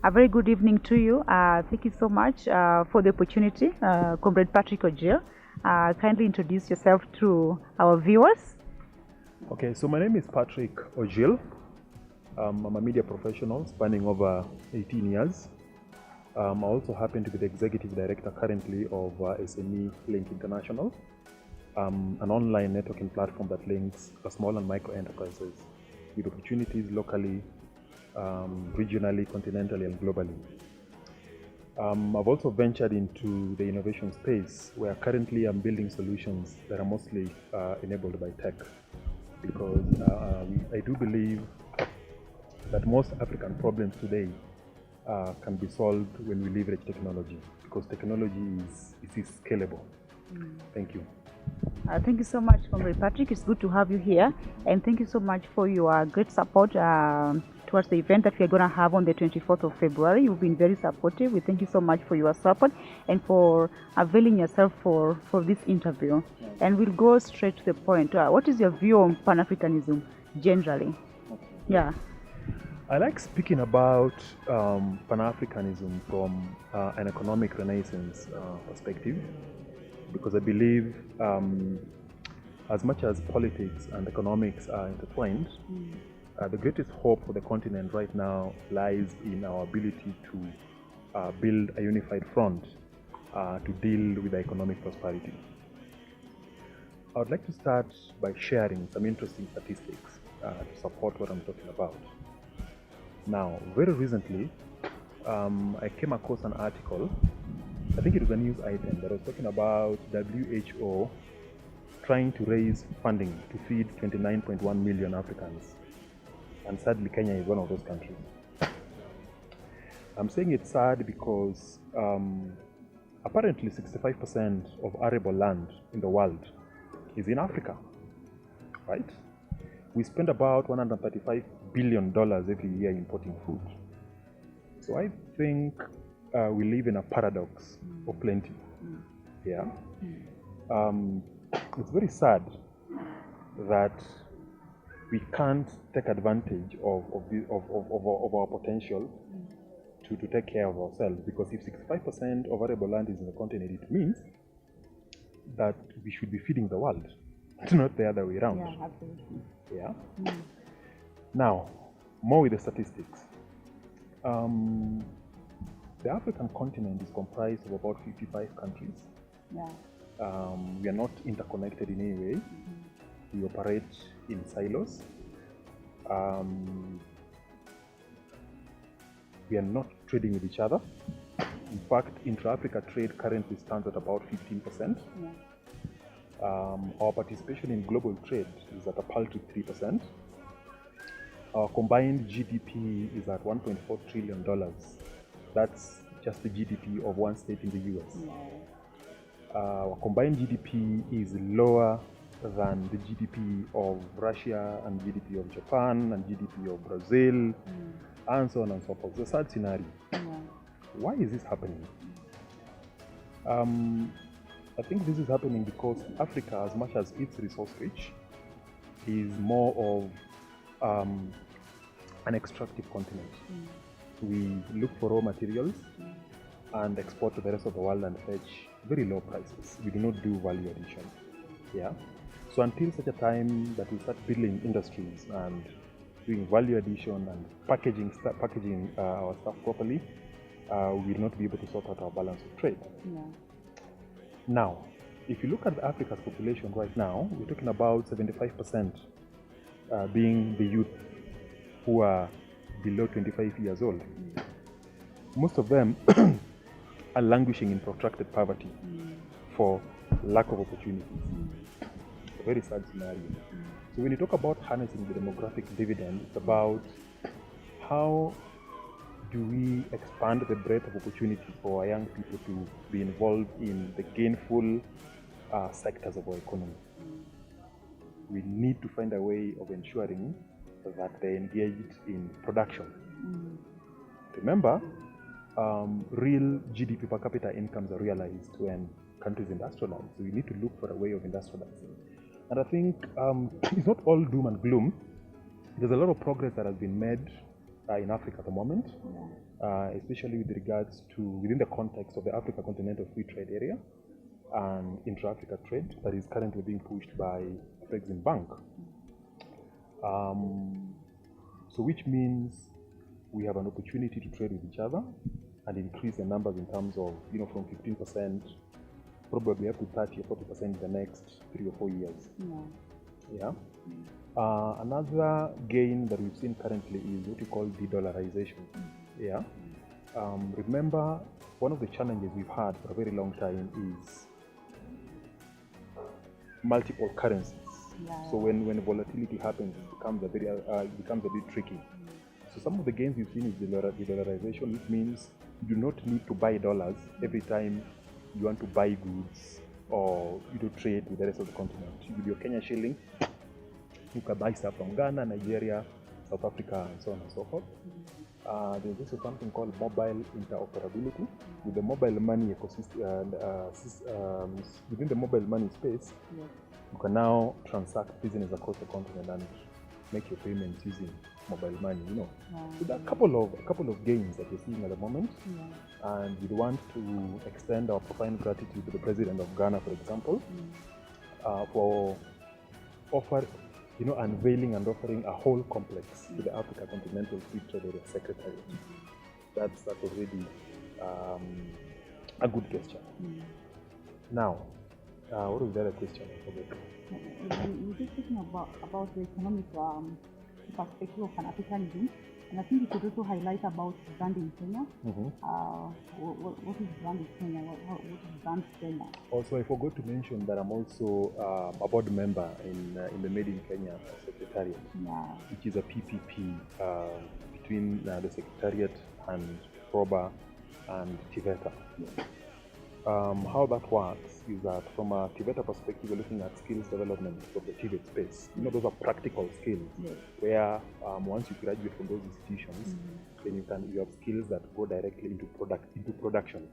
A very good evening to you. Thank you so much for the opportunity, Comrade Patrick Ojil. Kindly introduce yourself to our viewers. Okay, so my name is Patrick Ojil. I'm a media professional spanning over 18 years. I also happen to be the executive director currently of SME Link International, an online networking platform that links small and micro enterprises with opportunities locally, regionally, continentally, and globally. I've also ventured into the innovation space where currently I'm building solutions that are mostly enabled by tech, because I do believe that most African problems today can be solved when we leverage technology, because technology is scalable. Thank you. Thank you so much, Comrade Patrick. It's good to have you here. And thank you so much for your great support towards the event that we are going to have on the 24th of February. You've been very supportive. We thank you so much for your support and for availing yourself for this interview. And we'll go straight to the point. What is your view on Pan-Africanism generally? Yeah. I like speaking about Pan-Africanism from an economic renaissance perspective, because I believe as much as politics and economics are intertwined, the greatest hope for the continent right now lies in our ability to build a unified front to deal with the economic prosperity. I would like to start by sharing some interesting statistics to support what I'm talking about. Now, very recently, I came across an article, I think it was a news item, that was talking about WHO trying to raise funding to feed 29.1 million Africans. And sadly, Kenya is one of those countries. I'm saying it's sad because apparently 65% of arable land in the world is in Africa, right? We spend about $135 billion every year importing food. So I think we live in a paradox of plenty. Yeah. It's very sad that we can't take advantage of our potential to take care of ourselves, because if 65% of arable land is in the continent, it means that we should be feeding the world, not the other way around. Yeah, absolutely. Yeah. Now, more with the statistics. The African continent is comprised of about 55 countries. Yeah. We are not interconnected in any way. We operate in silos. We are not trading with each other. In fact, intra-Africa trade currently stands at about 15%. Yeah. Our participation in global trade is at a paltry 3%. Our combined GDP is at $1.4 trillion. That's just the GDP of one state in the US. Yeah. Our combined GDP is lower than the GDP of Russia and GDP of Japan and GDP of Brazil, and so on and so forth. It's a sad scenario. Yeah. Why is this happening? I think this is happening because Africa, as much as it's resource rich, is more of an extractive continent. We look for raw materials and export to the rest of the world and fetch very low prices. We do not do value addition. Yeah. So until such a time that we start building industries and doing value addition and packaging our stuff properly, we will not be able to sort out our balance of trade. Yeah. Now, if you look at Africa's population right now, we're talking about 75% being the youth who are below 25 years old. Most of them are languishing in protracted poverty for lack of opportunities. A very sad scenario. So when you talk about harnessing the demographic dividend, it's about how do we expand the breadth of opportunity for our young people to be involved in the gainful sectors of our economy. We need to find a way of ensuring that they're engaged in production. Remember, real GDP per capita incomes are realized when countries industrialize. So we need to look for a way of industrializing. And I think it's not all doom and gloom. There's a lot of progress that has been made in Africa at the moment, especially with regards to within the context of the Africa Continental Free Trade Area and intra-Africa trade that is currently being pushed by Exim Bank. So which means we have an opportunity to trade with each other and increase the numbers in terms of, from 15%, probably up to 30 or 40% in the next 3 or 4 years. Yeah. Another gain that we've seen currently is what we call de-dollarization. Yeah. Remember, one of the challenges we've had for a very long time is multiple currencies. So when volatility happens, it becomes a bit tricky. So some of the gains we've seen is de-dollarization, which means you do not need to buy dollars every time you want to buy goods or trade with the rest of the continent. With your Kenya shilling, you can buy stuff from Ghana, Nigeria, South Africa, and so on and so forth. There's also something called mobile interoperability. With the mobile money ecosystem, within the mobile money space, you can now transact business across the continent and make your payments using mobile money. So there are a couple of gains that we're seeing at the moment, and we want to extend our profound gratitude to the President of Ghana, for example, for unveiling and offering a whole complex to the Africa Continental Free Trade Area Secretariat. That's already a good gesture. Now, what was the other question? I forgot. We're just talking about the economic perspective of Pan-Africanism, and I think you could also highlight about branding Kenya. What is branding Kenya? What is brand Kenya? Also, I forgot to mention that I'm also a board member in the Made in Kenya Secretariat, which is a PPP between the Secretariat and PROBA and TVETA. How that works is that from a TVETA perspective, we're looking at skills development of the TVET space. Those are practical skills where once you graduate from those institutions, then you have skills that go directly into production.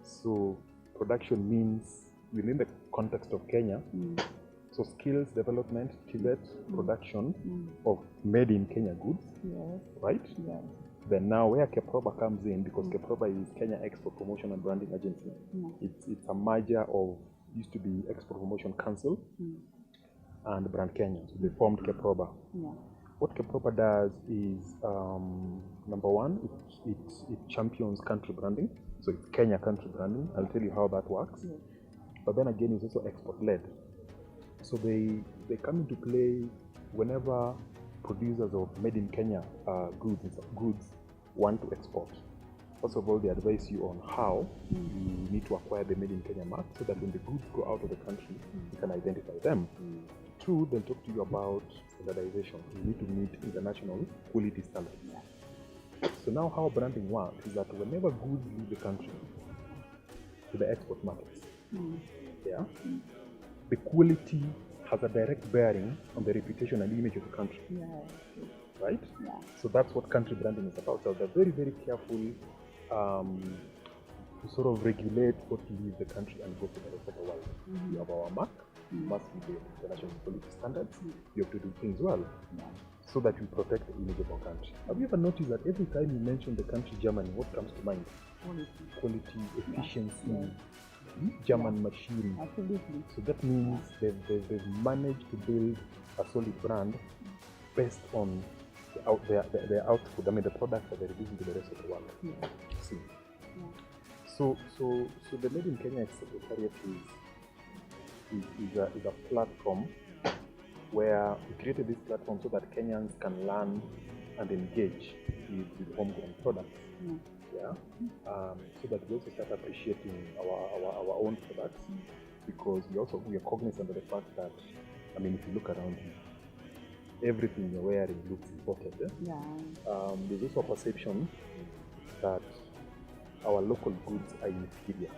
So production means within the context of Kenya, so skills development, TVET, production of made in Kenya goods, right? Then now where KEPROBA comes in, because KEPROBA is Kenya Export Promotion and Branding Agency. It's a merger of, used to be Export Promotion Council and Brand Kenya. So they formed KEPROBA. What KEPROBA does is, number one, it champions country branding. So it's Kenya country branding. I'll tell you how that works. But then again, it's also export-led. So they come into play whenever producers of made in Kenya goods want to export. First of all, they advise you on how you need to acquire the made in Kenya mark so that when the goods go out of the country, you can identify them. Two, they'll talk to you about standardization. You need to meet international quality standards. So now how branding works is that whenever goods leave the country to the export markets, the quality has a direct bearing on the reputation and image of the country. Right? So that's what country branding is about. So they're very, very careful to sort of regulate what leaves the country and go to the rest of the world. You have our mark, you must be the international quality standards, you have to do things well so that you protect the image of our country. Have you ever noticed that every time you mention the country Germany, what comes to mind? Quality, efficiency, German machine. Absolutely. So that means they've managed to build a solid brand based on their output. The products that they're releasing to the rest of the world. See. So the Made in Kenya Secretariat is a platform where we created this platform so that Kenyans can learn and engage with homegrown products. So that we also start appreciating our own products, because we are cognizant of the fact that, if you look around you, everything you're wearing looks imported. There's also a perception that our local goods are inferior,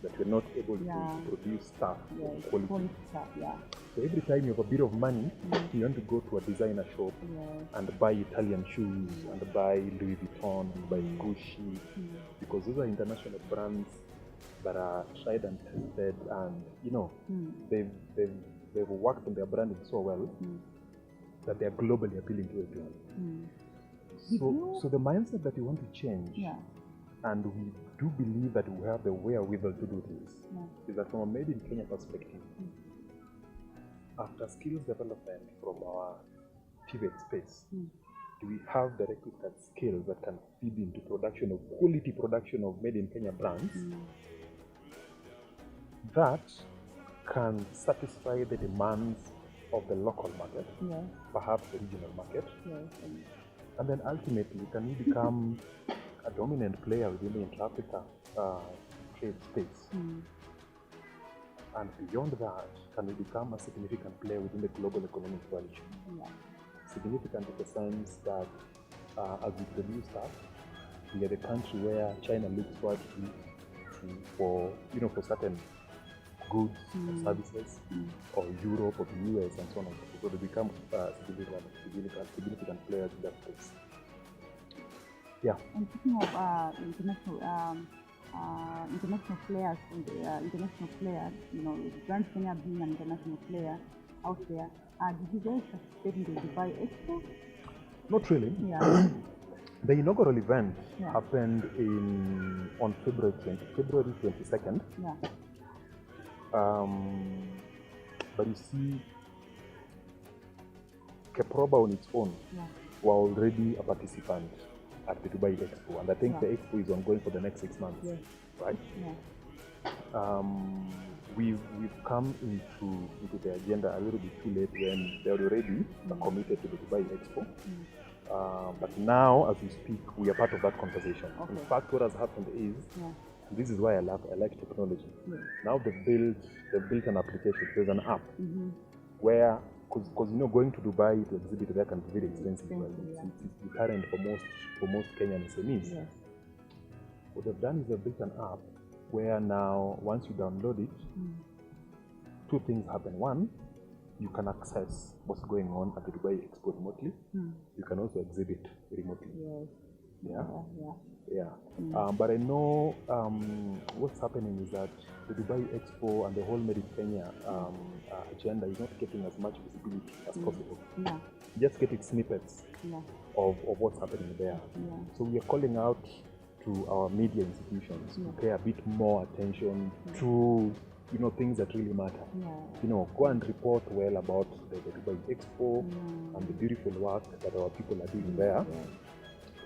that we're not able to produce stuff of quality. So every time you have a bit of money, you want to go to a designer shop and buy Italian shoes and buy Louis Vuitton and buy Gucci, because those are international brands that are tried and tested, and they've worked on their branding so well that they are globally appealing to everyone. So the mindset that we want to change, and we do believe that we have the wherewithal to do this, is that from a made in Kenya perspective, after skills development from our TVET space, we have the requisite skills that can feed into quality production of made in Kenya brands that can satisfy the demands of the local market, perhaps the regional market, and then ultimately can we become a dominant player within the intra-Africa trade space. And beyond that, can we become a significant player within the global economic coalition? Significant in the sense that as we produce stuff, we are the country where China looks forward for certain goods or services, or Europe or the US and so on and so forth. So they become significant players in that space. Yeah. And speaking of international players, Brand Kenya being an international player out there, did you guys participate in the Dubai Expo? Not really. Yeah. The inaugural event happened on February 22nd. Yeah. But you see, Keproba on its own were already a participant at the Dubai Expo, and I think the Expo is ongoing for the next 6 months, right? Yeah. We've come into the agenda a little bit too late when they're already committed to the Dubai Expo. But now, as we speak, we are part of that conversation. In fact, what has happened is, this is why I like technology. Now they've built an application. There's an app where, because going to Dubai to exhibit there can be very expensive. It's deterrent for most Kenyan SMEs. What they've done is they've built an app where now, once you download it, two things happen. One, you can access what's going on at the Dubai Expo remotely. You can also exhibit remotely. But I know what's happening is that the Dubai Expo and the whole Made in Kenya agenda is not getting as much visibility as possible. Just getting snippets of what's happening there. So we are calling out to our media institutions to pay a bit more attention to things that really matter. Go and report well about the Dubai Expo and the beautiful work that our people are doing there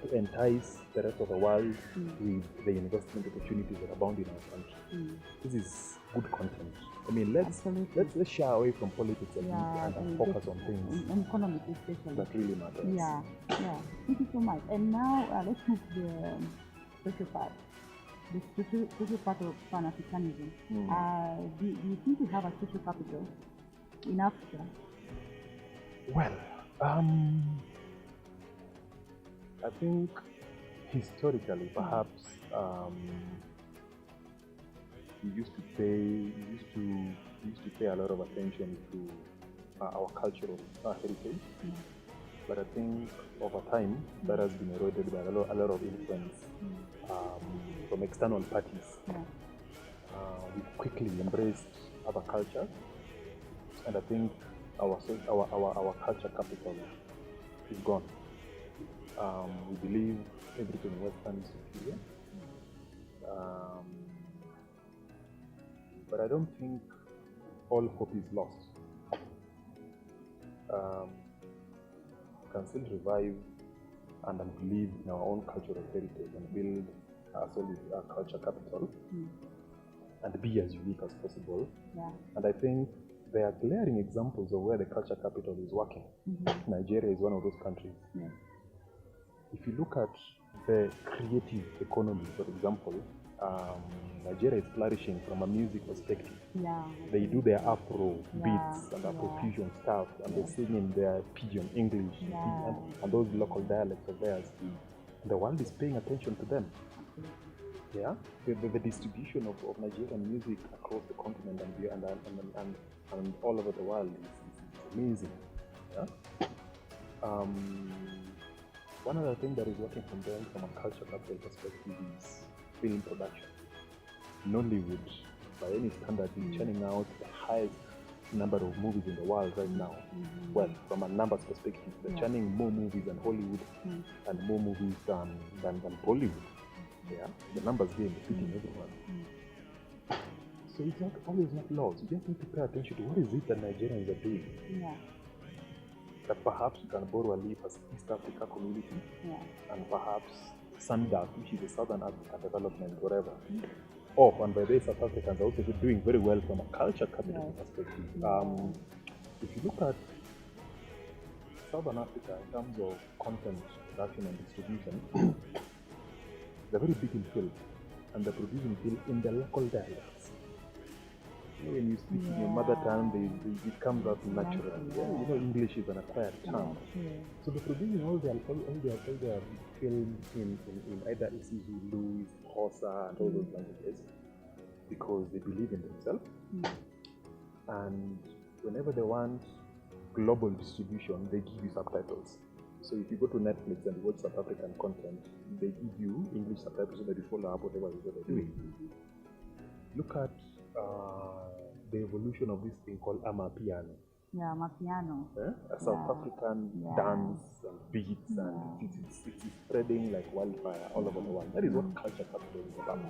to entice the rest of the world with the investment opportunities that abound in our country. This is good content. I mean, let's shy away from politics and focus on things and economics especially that really matter. Thank you so much. And now let's move to the social part. The social part of Pan-Africanism. Do you think we have a social capital in Africa? Well, I think historically, perhaps we used to pay a lot of attention to our cultural heritage, but I think over time that has been eroded by a lot of influence from external parties. We quickly embraced other cultures, and I think our culture capital is gone. We believe everything Western is superior, but I don't think all hope is lost. We can still revive and believe in our own cultural heritage and build a solid culture capital and be as unique as possible. And I think there are glaring examples of where the culture capital is working. Nigeria is one of those countries. If you look at the creative economy, for example, Nigeria is flourishing from a music perspective. They do their Afro beats and Afrofusion stuff, and they sing in their pidgin English and those local dialects of theirs. The world is paying attention to them. The distribution of Nigerian music across the continent and all over the world is amazing. One other thing that is working from them from a culture capital perspective is film production. Nollywood, by any standard, is churning out the highest number of movies in the world right now. Well, from a numbers perspective, they're churning more movies than Hollywood and more movies than Bollywood. Yeah, the numbers game is beating everyone. So it's not always not laws. You just need to pay attention to what is it that Nigerians are doing. Yeah. That perhaps you can borrow a leaf as East Africa community, and perhaps SANDAC, which is the Southern Africa Development, whatever. Oh, and by the way, South Africans are also doing very well from a culture capital perspective. If you look at Southern Africa in terms of content production and distribution, they're very big in film, and they're producing film in the local dialects. You know, when you speak in your mother tongue, it comes out naturally. Yeah. You know, English is an acquired tongue. So they're producing all their film in either isiZulu, Xhosa, and all those languages because they believe in themselves. And whenever they want global distribution, they give you subtitles. So if you go to Netflix and you watch South African content, they give you English subtitles so that you follow up whatever it is they're doing. Look at the evolution of this thing called Amapiano. Yeah, Amapiano. A South African dance and beats, and it's spreading like wildfire all over the world. That is what culture capital is about.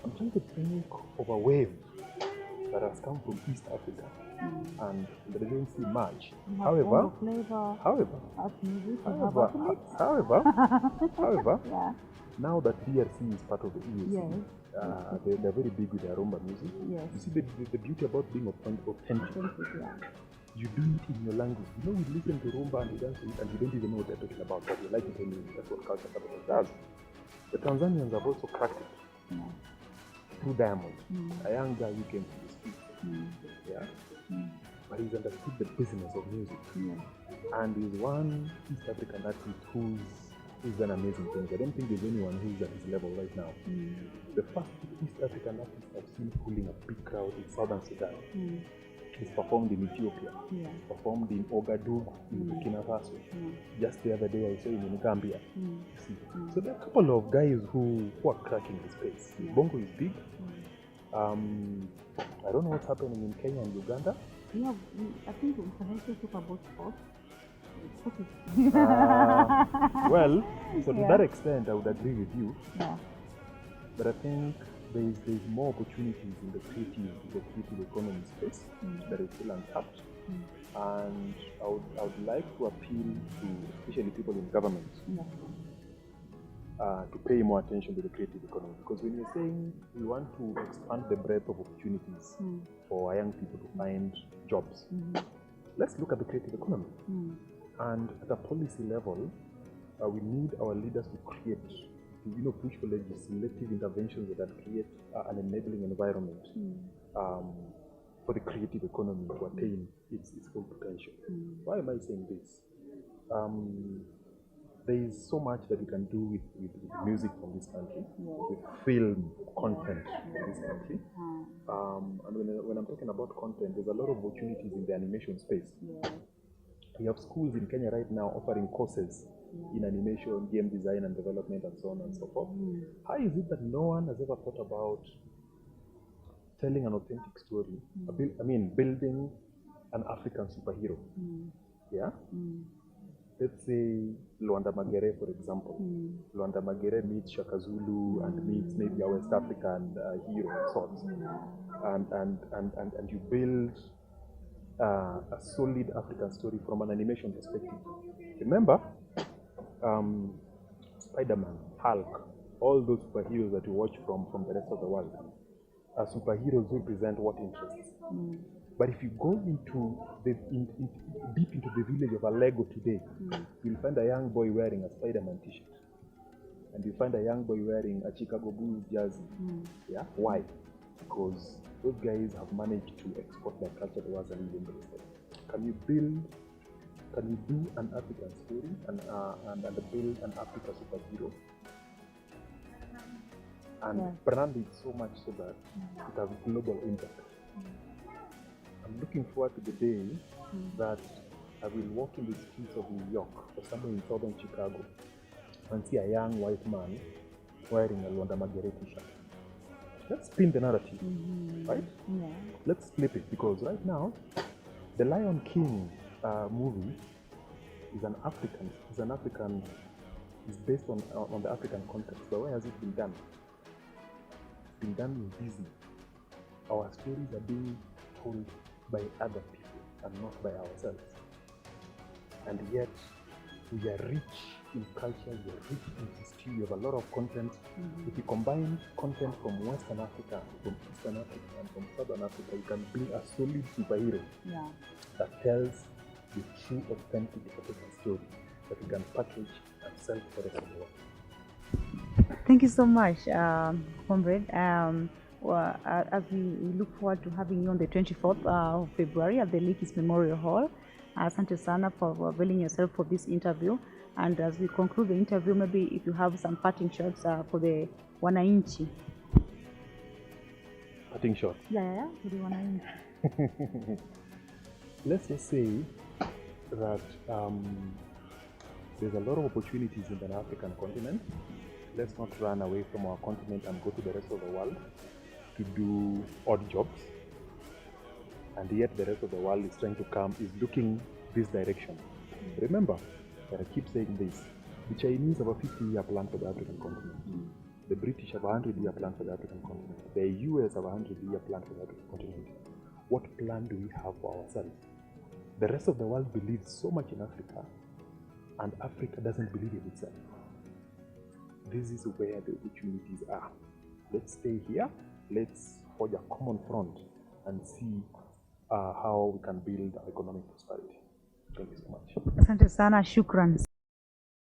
I'm trying to think of a wave that has come from East Africa and they don't see much. However, now that DRC is part of the EAC, they're very big with their rumba music. You see the beauty about being authentic. You do it in your language. You know, we listen to rumba and we dance to it and we don't even know what they're talking about, but we like it anyway. That's what culture capital does. The Tanzanians have also cracked it through Diamond, a young guy who came to the streets. But he's understood the business of music. And he's one East African artist who's done amazing things. I don't think there's anyone who's at his level right now. The first East African artist I've seen pulling a big crowd in Southern Sudan. He's performed in Ethiopia. He's performed in Ouagadougou, in Burkina Faso. Just the other day I saw him in Gambia. See? So there are a couple of guys who are cracking the space. Bongo is big. I don't know what's happening in Kenya and Uganda. I think we can also talk about sports. Well, so to that extent, I would agree with you. But I think there's more opportunities in the creative economy space that is still untapped. And I would like to appeal to especially people in government to pay more attention to the creative economy, because when you're saying we want to expand the breadth of opportunities for young people to find jobs, let's look at the creative economy. And at a policy level, we need our leaders to create, to push for legislative interventions that create an enabling environment for the creative economy to attain its full potential. Why am I saying this? There is so much that we can do with music from this country, with film content from this country. And when I'm talking about content, there's a lot of opportunities in the animation space. We have schools in Kenya right now offering courses in animation, game design and development, and so on and so forth. How is it that no one has ever thought about telling an authentic story? Building an African superhero. Let's say Luanda Magere, for example. Luanda Magere meets Shaka Zulu and meets maybe a West African hero of sorts. And you build a solid African story from an animation perspective. Remember, Spider-Man, Hulk, all those superheroes that you watch from the rest of the world are superheroes who present what interests. But if you go into deep into the village of Alego today, you'll find a young boy wearing a Spider-Man t-shirt. And you find a young boy wearing a Chicago Bulls jersey. Why? Because those guys have managed to export their culture to us and live in the state. Can you do an African story and build an African superhero and brand it so much so that it has global impact? I'm looking forward to the day that I will walk in the streets of New York or somewhere in southern Chicago and see a young white man wearing a Luanda Magere t-shirt. let's spin the narrative, right? Yeah. Let's flip it, because right now, the Lion King movie is based on the African context. But where has it been done? It's been done in Disney. Our stories are being told by other people and not by ourselves. And yet, we are rich in culture, we are rich in history, we have a lot of content. If you combine content from Western Africa, from Eastern Africa, and from Southern Africa, you can build a solid superhero that tells the true, authentic African story that we can package and sell for the rest of the world. Thank you so much, comrade. As we look forward to having you on the 24th of February at the Lakes Memorial Hall. Asante sana for availing yourself for this interview. And as we conclude the interview, maybe if you have some parting shots for the wananchi. Parting shot. Yeah, for the wananchi. Let's just say that there's a lot of opportunities in the African continent. Let's not run away from our continent and go to the rest of the world to do odd jobs. And yet the rest of the world is looking this direction. Remember that I keep saying this. The Chinese have a 50-year plan for the African continent. The British have a 100-year plan for the African continent. The US have a 100-year plan for the African continent. What plan do we have for ourselves? The rest of the world believes so much in Africa, and Africa doesn't believe in itself. This is where the opportunities are. Let's stay here. Let's forge a common front and see how we can build our economic prosperity. Thank you so much. Asante sana, shukran.